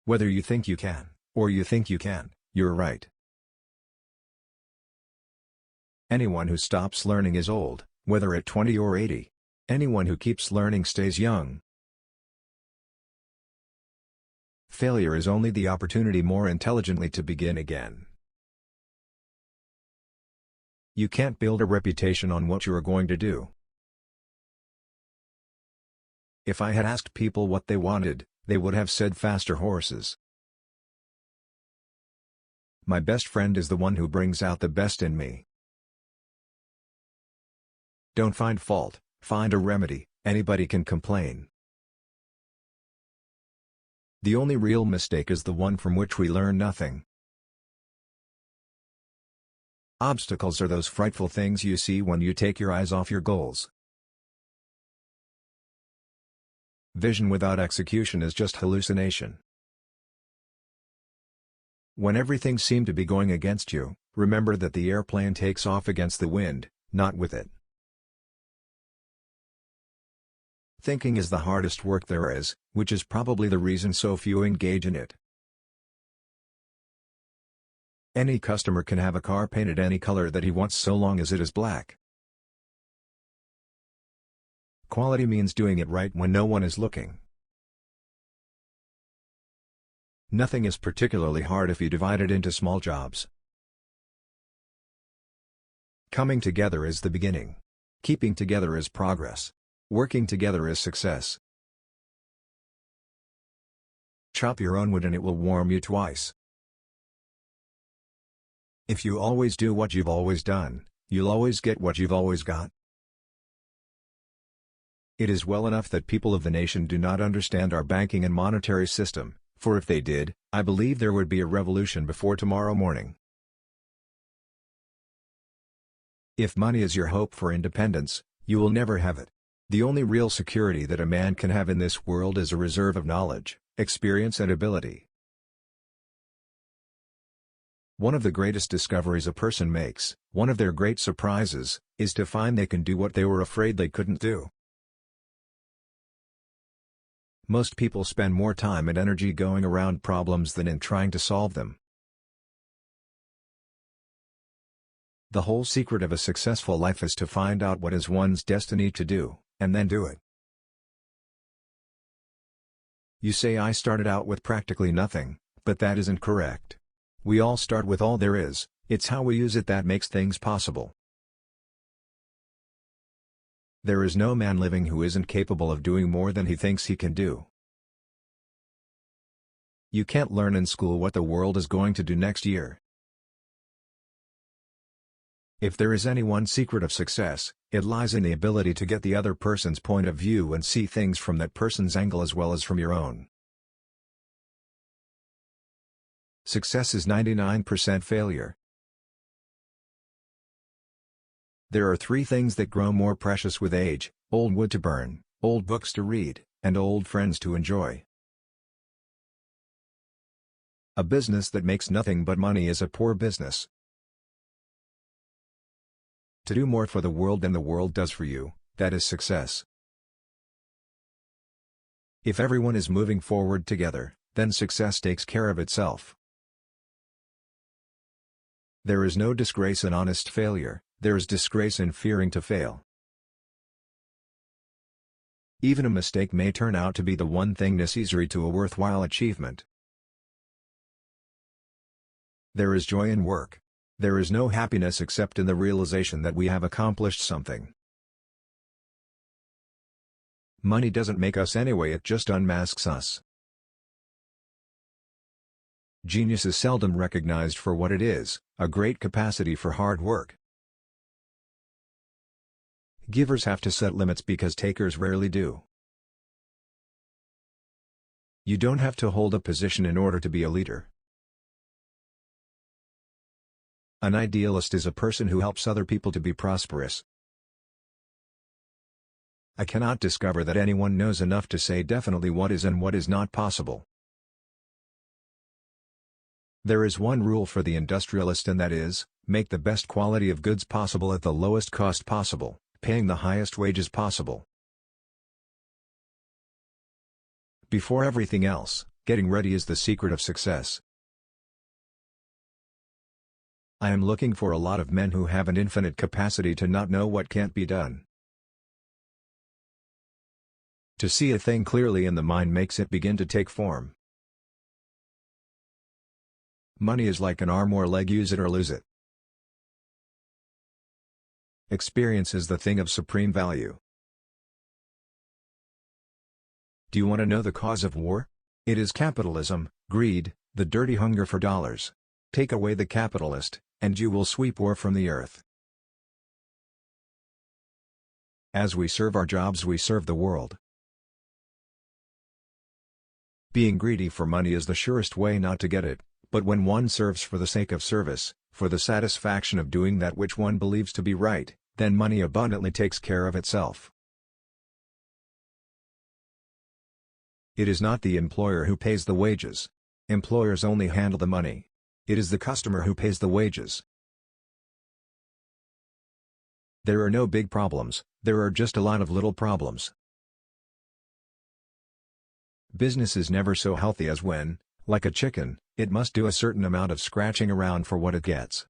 Whether you think you can, or you think you can, you're right. Anyone who stops learning is old, whether at 20 or 80. Anyone who keeps learning stays young. Failure is only the opportunity more intelligently to begin again. You can't build a reputation on what you are going to do. If I had asked people what they wanted, they would have said faster horses. My best friend is the one who brings out the best in me. Don't find fault, find a remedy. Anybody can complain. The only real mistake is the one from which we learn nothing. Obstacles are those frightful things you see when you take your eyes off your goals. Vision without execution is just hallucination. When everything seems to be going against you, remember that the airplane takes off against the wind, not with it. Thinking is the hardest work there is, which is probably the reason so few engage in it. Any customer can have a car painted any color that he wants so long as it is black. Quality means doing it right when no one is looking. Nothing is particularly hard if you divide it into small jobs. Coming together is the beginning. Keeping together is progress. Working together is success. Chop your own wood and it will warm you twice. If you always do what you've always done, you'll always get what you've always got. It is well enough that people of the nation do not understand our banking and monetary system, for if they did, I believe there would be a revolution before tomorrow morning. If money is your hope for independence, you will never have it. The only real security that a man can have in this world is a reserve of knowledge, experience and ability. One of the greatest discoveries a person makes, one of their great surprises, is to find they can do what they were afraid they couldn't do. Most people spend more time and energy going around problems than in trying to solve them. The whole secret of a successful life is to find out what is one's destiny to do, and then do it. You say I started out with practically nothing, but that isn't correct. We all start with all there is, it's how we use it that makes things possible. There is no man living who isn't capable of doing more than he thinks he can do. You can't learn in school what the world is going to do next year. If there is any one secret of success, it lies in the ability to get the other person's point of view and see things from that person's angle as well as from your own. Success is 99% failure. There are 3 things that grow more precious with age: old wood to burn, old books to read, and old friends to enjoy. A business that makes nothing but money is a poor business. To do more for the world than the world does for you, that is success. If everyone is moving forward together, then success takes care of itself. There is no disgrace in honest failure, there is disgrace in fearing to fail. Even a mistake may turn out to be the one thing necessary to a worthwhile achievement. There is joy in work. There is no happiness except in the realization that we have accomplished something. Money doesn't make us anyway, it just unmasks us. Genius is seldom recognized for what it is, a great capacity for hard work. Givers have to set limits because takers rarely do. You don't have to hold a position in order to be a leader. An idealist is a person who helps other people to be prosperous. I cannot discover that anyone knows enough to say definitely what is and what is not possible. There is one rule for the industrialist, and that is, make the best quality of goods possible at the lowest cost possible, paying the highest wages possible. Before everything else, Getting ready is the secret of success. I am looking for a lot of men who have an infinite capacity to not know what can't be done. To see a thing clearly in the mind makes it begin to take form. Money is like an arm or leg, use it or lose it. Experience is the thing of supreme value. Do you want to know the cause of war? It is capitalism, greed, the dirty hunger for dollars. Take away the capitalist, and you will sweep war from the earth. As we serve our jobs, we serve the world. Being greedy for money is the surest way not to get it, but when one serves for the sake of service, for the satisfaction of doing that which one believes to be right, then money abundantly takes care of itself. It is not the employer who pays the wages. Employers only handle the money. It is the customer who pays the wages. There are no big problems, there are just a lot of little problems. Business is never so healthy as when, like a chicken, it must do a certain amount of scratching around for what it gets.